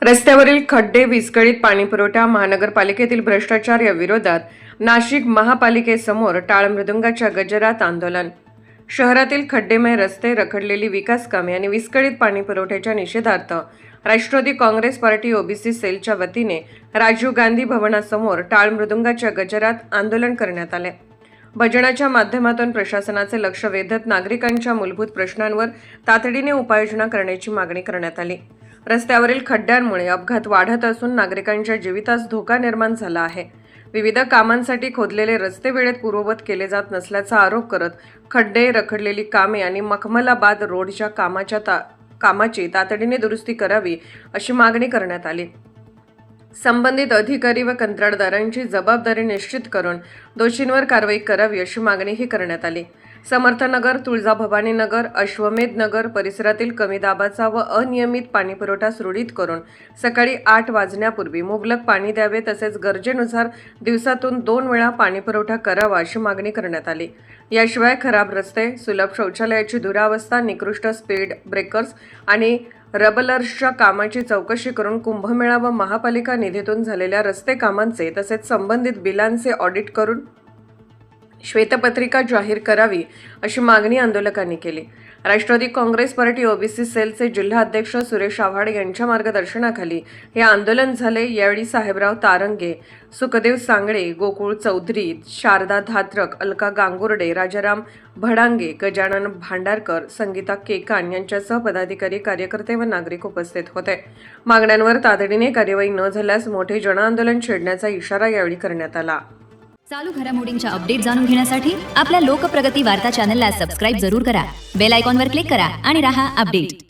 रस्त्यावरील खड्डे, विस्कळीत पाणीपुरवठा, महानगरपालिकेतील भ्रष्टाचार या विरोधात नाशिक महापालिकेसमोर टाळ मृदुंगाच्या गजरात आंदोलन. शहरातील खड्डेमय रस्ते, रखडलेली विकास कामे आणि विस्कळीत पाणीपुरवठ्याच्या निषेधार्थ राष्ट्रवादी काँग्रेस पार्टी ओबीसी सेलच्या वतीने राजीव गांधी भवनासमोर टाळ मृदुंगाच्या गजरात आंदोलन करण्यात आले. भजनाच्या माध्यमातून प्रशासनाचे लक्ष वेधत नागरिकांच्या मूलभूत प्रश्नांवर तातडीने उपाययोजना करण्याची मागणी करण्यात आली. रस्त्यावरील खड्ड्यांमुळे अपघात वाढत असून नागरिकांच्या जीवितास धोका निर्माण झाला आहे. विविध कामांसाठी खोदलेले रस्ते वेळेत पूर्ववत केले जात नसल्याचा आरोप करत खड्डे, रखडलेली कामे आणि मखमलाबाद रोडच्या कामाची तातडीने दुरुस्ती करावी अशी मागणी करण्यात आली. संबंधित अधिकारी व कंत्राटदारांची जबाबदारी निश्चित करून दोषींवर कारवाई करावी अशी मागणीही करण्यात आली. समर्थनगर, तुळजाभवानी नगर, अश्वमेध नगर परिसरातील कमी दाबाचा व अनियमित पाणीपुरवठा सुरळीत करून सकाळी 8 वाजण्यापूर्वी मुबलक पाणी द्यावे, तसेच गरजेनुसार दिवसातून 2 वेळा पाणीपुरवठा करावा अशी मागणी करण्यात आली. याशिवाय खराब रस्ते, सुलभ शौचालयाची दुरावस्था, निकृष्ट स्पीड ब्रेकर्स आणि रबलर्सच्या कामाची चौकशी करून कुंभमेळा व महापालिका निधीतून झालेल्या रस्ते कामांचे तसेच संबंधित बिलांचे ऑडिट करून श्वेतपत्रिका जाहीर करावी अशी मागणी आंदोलकांनी केली. राष्ट्रवादी काँग्रेस पार्टी ओबीसी सेलचे जिल्हा अध्यक्ष सुरेश आव्हाड यांच्या मार्गदर्शनाखाली हे आंदोलन झाले. यावेळी साहेबराव तारंगे, सुखदेव सांगळे, गोकुळ चौधरी, शारदा धात्रक, अलका गांगुर्डे, राजाराम भडांगे, गजानन भांडारकर, संगीता केकान यांच्यासह पदाधिकारी, कार्यकर्ते व नागरिक उपस्थित होते. मागण्यांवर तातडीने कार्यवाही न झाल्यास मोठे जनआंदोलन छेडण्याचा इशारा यावेळी करण्यात आला. चालू घडामोडींच्या अपडेट जाणून घेण्यासाठी आपल्या लोकप्रगती वार्ता चॅनलला सबस्क्राईब जरूर करा. बेल आयकॉनवर क्लिक करा आणि रहा अपडेट.